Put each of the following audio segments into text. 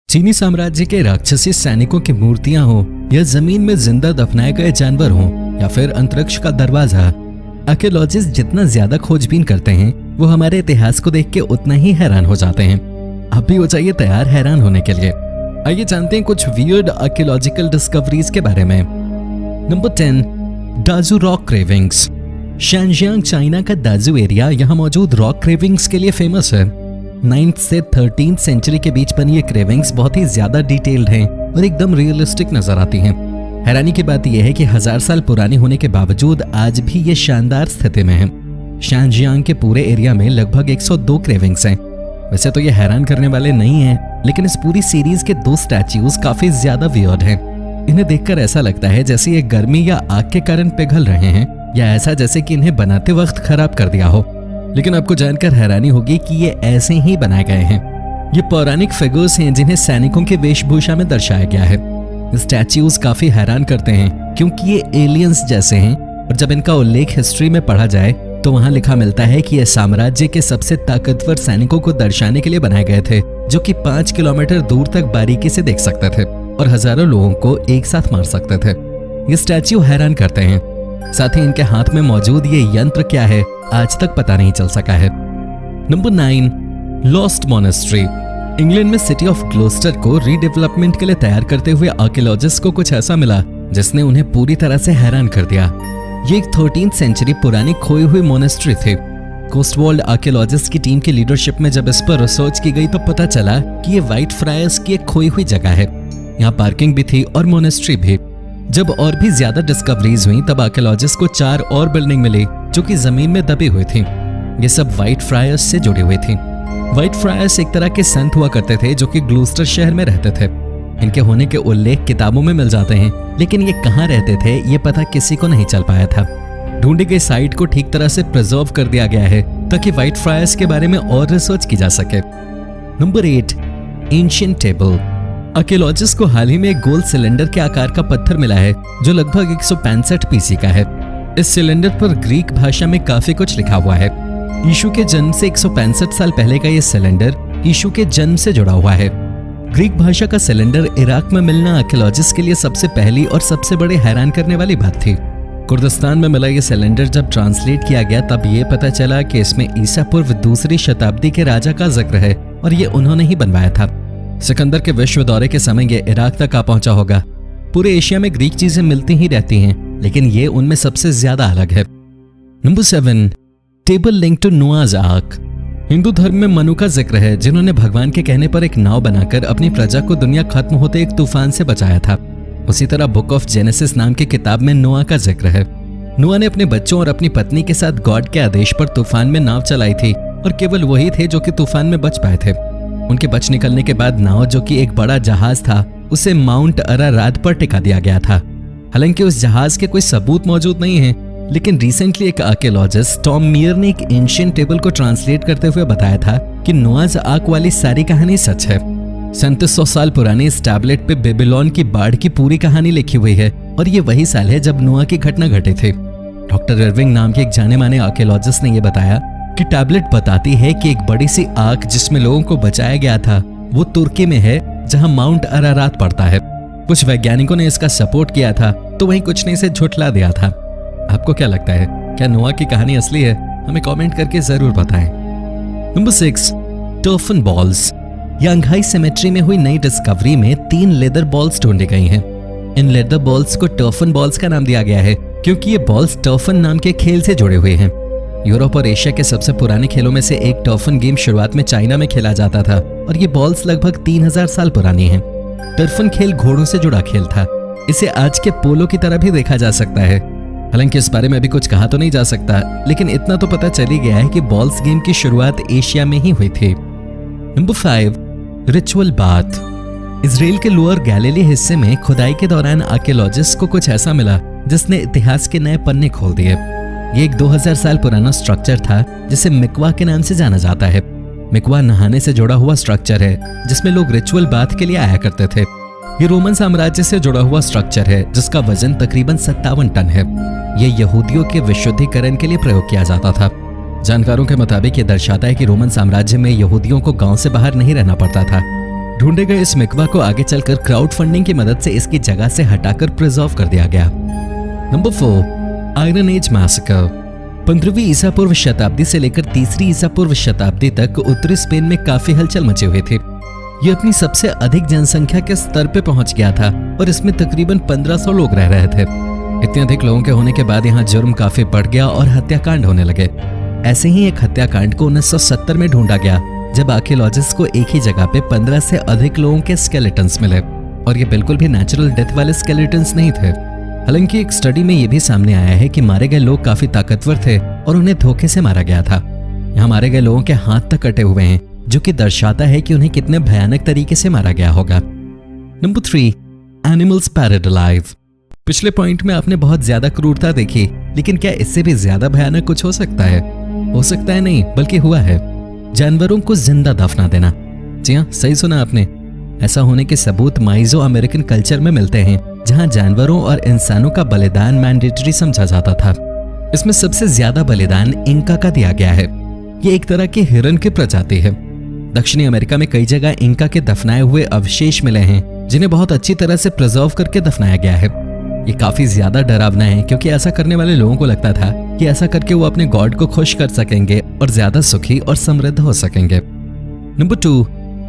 चीनी साम्राज्य के राक्षसी सैनिकों की मूर्तियां हो या जमीन में जिंदा दफनाए गए जानवर हो या फिर अंतरिक्ष का दरवाजा, आर्कियोलॉजिस्ट जितना ज्यादा खोजबीन करते हैं वो हमारे इतिहास को देख के उतना ही हैरान हो जाते हैं। आप भी हो जाइए तैयार हैरान होने के लिए। आइए जानते हैं कुछ वियर्ड आर्कियोलॉजिकल डिस्कवरीज के बारे में। Number 10, Dazu rock carvings. शैनजियांग चाइना का दाजू एरिया यहाँ मौजूद रॉक क्रेविंग्स के लिए फेमस है। 9th से 13th सेंचुरी के बीच बनी ये क्रेविंग्स बहुत ही ज्यादा डिटेल्ड हैं और एकदम रियलिस्टिक नजर आती हैं। हैरानी की बात यह है कि 1000 साल पुरानी होने के बावजूद आज भी ये शानदार स्थिति में है। शैनजियांग के पूरे एरिया में लगभग 102 क्रेविंग्स हैं। वैसे तो ये हैरान करने वाले नहीं हैं, लेकिन इस पूरी सीरीज के 2 स्टैच्यूज काफी ज्यादा वियर्ड हैं। इन्हें देखकर ऐसा लगता है जैसे ये गर्मी या आग के कारण पिघल रहे हैं या ऐसा जैसे कि इन्हें बनाते वक्त खराब कर दिया हो। लेकिन आपको जानकर हैरानी होगी कि ये ऐसे ही बनाए गए हैं। ये पौराणिक फिगर्स हैं जिन्हें सैनिकों के वेशभूषा में दर्शाया गया है। स्टैच्यूज काफी हैरान करते हैं क्योंकि ये एलियंस जैसे हैं और जब इनका उल्लेख हिस्ट्री में पढ़ा जाए तो वहां लिखा मिलता है कि यह साम्राज्य के सबसे ताकतवर सैनिकों को दर्शाने के लिए बनाए गए थे, जो कि 5 किलोमीटर दूर तक बारीकी से देख सकते थे और हजारों लोगों को एक साथ मार सकते थे। ये स्टैच्यू हैरान करते हैं। साथ ही इनके हाथ में मौजूद ये यंत्र क्या है आज तक पता नहीं चल सका है। Number 9, lost monastery. इंग्लैंड में सिटी ऑफ ग्लोस्टर को रीडेवलपमेंट के लिए तैयार करते हुए आर्कियोलॉजिस्ट को कुछ ऐसा मिला जिसने उन्हें पूरी तरह से हैरान कर दिया। ये एक 13th सेंचुरी पुरानी खोई हुई मोनेस्ट्री थी। कोस्टवॉल्ड आर्कियोलॉजिस्ट की टीम की लीडरशिप में जब इस पर रिसर्च की गई तो पता चला कि ये व्हाइट फ्रायर्स की एक खोई हुई जगह है। यहाँ पार्किंग भी थी और मोनेस्ट्री भी। जब और भी ज्यादा डिस्कवरीज हुई तब आर्कियोलॉजिस्ट को 4 और बिल्डिंग मिली जो कि जमीन में दबी हुई थी। ये सब व्हाइट फ्रायर्स से जुड़ी हुई थी। व्हाइट फ्रायर्स एक तरह के संत हुआ करते थे जो कि ग्लोस्टर शहर में रहते थे। इनके होने के उल्लेख किताबों में मिल जाते हैं, लेकिन ये कहाँ रहते थे ये पता किसी को नहीं चल पाया था। ढूंढी गई साइट को ठीक तरह से प्रिजर्व कर दिया गया है ताकि व्हाइट फ्रायर्स के बारे में और रिसर्च की जा सके। Number 8, ancient table. आर्कियोलॉजिस्ट को हाल ही में एक गोल सिलेंडर के आकार का पत्थर मिला है जो लगभग 165 पीसी का है। इस सिलेंडर पर ग्रीक भाषा में काफी कुछ लिखा हुआ है। यीशु के जन्म से 165 साल पहले का ये सिलेंडर यीशु के जन्म से जुड़ा हुआ है। ग्रीक भाषा का सिलेंडर इराक में मिलना आर्कियोलॉजिस्ट के लिए सबसे पहली और सबसे बड़े हैरान करने वाली बात थी। कुर्दिस्तान में मिला ये सिलेंडर जब ट्रांसलेट किया गया तब ये पता चला कि इसमें ईसा पूर्व 2री शताब्दी के राजा का जिक्र है और ये उन्होंने ही बनवाया था। सिकंदर के विश्व दौरे के समय ये इराक तक आ पहुंचा होगा। पूरे एशिया में ग्रीक चीजें मिलती ही रहती हैं, लेकिन ये उनमें सबसे ज्यादा अलग है। Number 7, table link to Noah's ark. हिंदू धर्म में मनु का जिक्र है जिन्होंने भगवान के कहने पर एक नाव बनाकर अपनी प्रजा को दुनिया खत्म होते एक तूफान से बचाया था। उसी तरह बुक ऑफ जेनेसिस नाम की किताब में नोआ का जिक्र है। नोआ ने अपने बच्चों और अपनी पत्नी के साथ गॉड के आदेश पर तूफान में नाव चलाई थी और केवल वही थे जो कि तूफान में बच पाए थे। उनके बच निकलने के बाद नाव, जो कि एक बड़ा जहाज था, उसे माउंट अरारात पर टिका दिया गया था। हालांकि उस जहाज के कोई सबूत मौजूद नहीं है, लेकिन रिसेंटली एक आर्कियोलॉजिस्ट टॉम मियर ने एक एंशिएंट टेबल को ट्रांसलेट करते हुए बताया था कि नोआज आर्क वाली सारी कहानी सच है। 3700 साल पुराने इस टैबलेट पे बेबीलोन की बाढ़ की पूरी कहानी लिखी हुई है और ये वही साल है जब नोआ की घटना घटी थी। डॉक्टर इरविंग नाम के एक जाने माने आर्कियोलॉजिस्ट ने यह बताया कि टैबलेट बताती है कि एक बड़ी सी आर्क जिसमें लोगों को बचाया गया था वो तुर्की में है, जहां माउंट अरारात पड़ता है। कुछ वैज्ञानिकों ने इसका सपोर्ट किया था तो वहीं कुछ ने इसे झुठला दिया था। आपको क्या लगता है, क्या नोआ की कहानी असली है? हमें कमेंट करके जरूर बताएं। Number 6, Turfan balls. Yanghai cemetery में हुई नई डिस्कवरी में 3 लेदर बॉल्स ढूंढी गई हैं। इन लेदर बॉल्स को टर्फन बॉल्स का नाम दिया गया है क्योंकि ये बॉल्स टर्फन नाम के खेल से जुड़े हुए हैं। यूरोप और एशिया के सबसे पुराने खेलों में से एक टर्फन गेम शुरुआत में चाइना में खेला जाता था और ये बॉल्स लगभग 3000 साल पुरानी हैं। टर्फन खेल घोड़ों से जुड़ा खेल था। इसे आज के पोलो की तरह भी देखा जा सकता है। हालांकि इस बारे में अभी कुछ कहा तो नहीं जा सकता, लेकिन इतना तो पता चल ही गया है कि बॉल्स गेम की शुरुआत एशिया में ही हुई थी। Number 5, ritual bath. इजराइल के लोअर गैलिली हिस्से में खुदाई के दौरान आर्कियोलॉजिस्ट को कुछ ऐसा मिला जिसने इतिहास के नए पन्ने खोल दिए। ये एक 2000 साल पुराना स्ट्रक्चर था जिसे मिकवा के नाम से जाना जाता है। मिकवा नहाने से जुड़ा हुआ स्ट्रक्चर है जिसमें लोग रिचुअल बाथ के लिए आया करते थे। ये रोमन साम्राज्य से जुड़ा हुआ स्ट्रक्चर है जिसका वजन तकरीबन 57 टन है। ये यहूदियों के विशुद्धिकरण के लिए प्रयोग किया जाता था। जानकारों के मुताबिक ये दर्शाता है कि रोमन साम्राज्य में यहूदियों को गांव से बाहर नहीं रहना पड़ता था। ढूंढे गए इस मिकवा को आगे चलकर क्राउड फंडिंग की मदद से इसकी जगह से हटाकर प्रिजर्व कर दिया गया। Number 4, iron age massacre. 15वीं ईसा पूर्व शताब्दी से लेकर 3री ईसा पूर्व शताब्दी तक उत्तरी स्पेन में काफी हलचल मचे हुए थे। ये अपनी सबसे अधिक जनसंख्या के स्तर पे पहुंच गया था और इसमें तकरीबन 1500 लोग रह रहे थे। इतने अधिक लोगों के होने के बाद यहाँ जुर्म काफी बढ़ गया और हत्याकांड होने लगे। ऐसे ही एक हत्याकांड को 1970 में ढूंढा गया जब आर्कियोलॉजिस्ट को एक ही जगह पे 15 से अधिक लोगों के स्केलेटन्स मिले और ये बिल्कुल भी नेचुरल डेथ वाले स्केलेटन्स नहीं थे। हालांकि एक स्टडी में ये भी सामने आया है कि मारे गए लोग काफी ताकतवर थे और उन्हें धोखे से मारा गया था। यहाँ मारे गए लोगों के हाथ तक कटे हुए हैं, जो कि दर्शाता है कि उन्हें कितने भयानक तरीके से मारा गया होगा। Number 3, animals parade alive. पिछले पॉइंट में आपने बहुत ज्यादा क्रूरता देखी, लेकिन क्या इससे भी ज्यादा भयानक कुछ हो सकता है? हो सकता है नहीं, बल्कि हुआ है। जानवरों को जिंदा दफना देना। जी हाँ, सही सुना आपने। ऐसा होने के सबूत माइजो अमेरिकन कल्चर में मिलते हैं, जहां जानवरों और इंसानों का बलिदान मैंडेटरी समझा जाता था। इसमें सबसे ज्यादा बलिदान इंका का दिया गया है। ये एक तरह की हिरन की प्रजाति है। दक्षिणी अमेरिका में कई जगह इंका के दफनाए हुए अवशेष मिले हैं, जिन्हें बहुत अच्छी तरह से प्रिजर्व करके दफनाया गया है। ये काफी ज्यादा डरावना है, क्योंकि ऐसा करने वाले लोगों को लगता था कि ऐसा करके वो अपने गॉड को खुश कर सकेंगे और ज्यादा सुखी और समृद्ध हो सकेंगे। Number 2,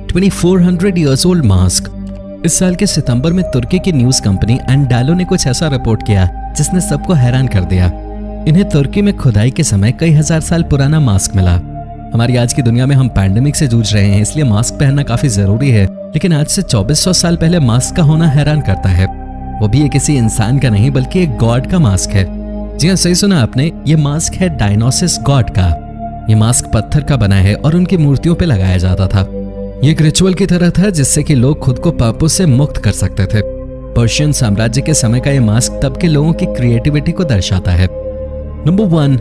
2400 years old mask. इस साल के सितंबर में तुर्की की न्यूज कंपनी एंडालो ने कुछ ऐसा रिपोर्ट किया जिसने सबको हैरान कर दिया। इन्हें तुर्की में खुदाई के समय कई हजार साल पुराना मास्क मिला। हमारी आज की दुनिया में हम पैंडेमिक से जूझ रहे हैं, इसलिए मास्क पहनना काफी जरूरी है, लेकिन आज से 2400 साल पहले मास्क का होना हैरान करता है। वो भी ये किसी इंसान का नहीं, बल्कि एक गॉड का मास्क है। जी हाँ, सही सुना आपने। ये मास्क है डायनोसिस गॉड का। ये मास्क पत्थर का बना है और उनकी मूर्तियों पे लगाया जाता था। ये एक रिचुअल की तरह था, जिससे कि लोग खुद को पापों से मुक्त कर सकते थे। पर्शियन साम्राज्य के समय का ये मास्क तब के लोगों की क्रिएटिविटी को दर्शाता है। Number 1,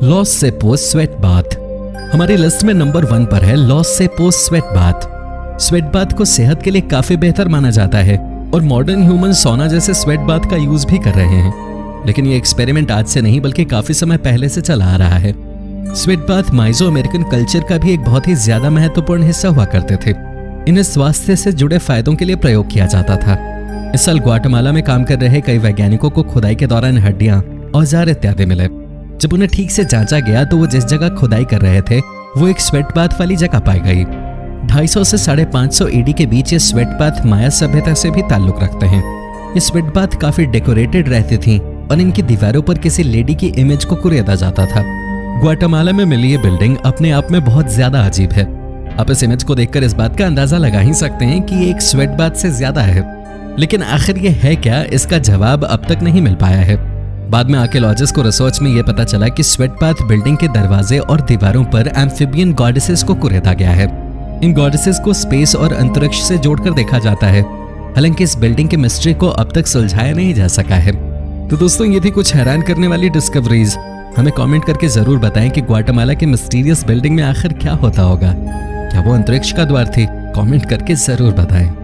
Los Sapos sweat bath. हमारी लिस्ट में नंबर 1 पर है Los Sapos sweat bath. Sweat bath को सेहत के लिए काफी बेहतर माना जाता है और मॉडर्न ह्यूमन सोना जैसे स्वेट बाथ का यूज भी कर रहे हैं। लेकिन ये एक्सपेरिमेंट आज से नहीं, बल्कि काफी समय पहले से चला आ रहा है। Sweat bath MyJio American culture का भी एक बहुत ही ज्यादा महत्वपूर्ण हिस्सा हुआ करते थे। इन्हें स्वास्थ्य से जुड़े फायदों के लिए प्रयोग किया जाता था। इस साल ग्वाटेमाला में काम कर रहे कई वैज्ञानिकों को खुदाई के दौरान हड्डियां, औजार इत्यादि मिले। जब उन्हें ठीक से जांचा गया तो वो जिस जगह खुदाई कर रहे थे वो एक स्वेट बाथ वाली जगह पाई गई। 250 से 550 ईडी के बीच ये स्वेट बाथ माया सभ्यता से भी ताल्लुक रखते हैं। ये स्वेट बाथ काफी डेकोरेटेड रहती थी और इनकी दीवारों पर किसी लेडी की इमेज को कुरेदा जाता था। ग्वाटेमाला में मिली ये बिल्डिंग अपने आप में बहुत ज्यादा अजीब है। आप इस इमेज को देखकर इस बात का अंदाजा लगा ही सकते हैं कि ये एक स्वेट बाथ से ज्यादा है। लेकिन आखिर ये है क्या, इसका जवाब अब तक नहीं मिल पाया है। बाद में आर्कियोलॉजिस्ट को रिसर्च में यह पता चला कि स्वेट बाथ बिल्डिंग के दरवाजे और दीवारों पर एम्फिबियन गॉडेसेस को कुरेदा गया है। इन गॉडेसेस को स्पेस और अंतरिक्ष से जोड़कर देखा जाता है। हालांकि इस बिल्डिंग के मिस्ट्री को अब तक सुलझाया नहीं जा सका है। तो दोस्तों, ये थी कुछ हैरान करने वाली डिस्कवरीज। हमें कमेंट करके जरूर बताएं कि ग्वाटेमाला की मिस्टीरियस बिल्डिंग में आखिर क्या होता होगा। क्या वो अंतरिक्ष का द्वार थी? कमेंट करके जरूर बताएं।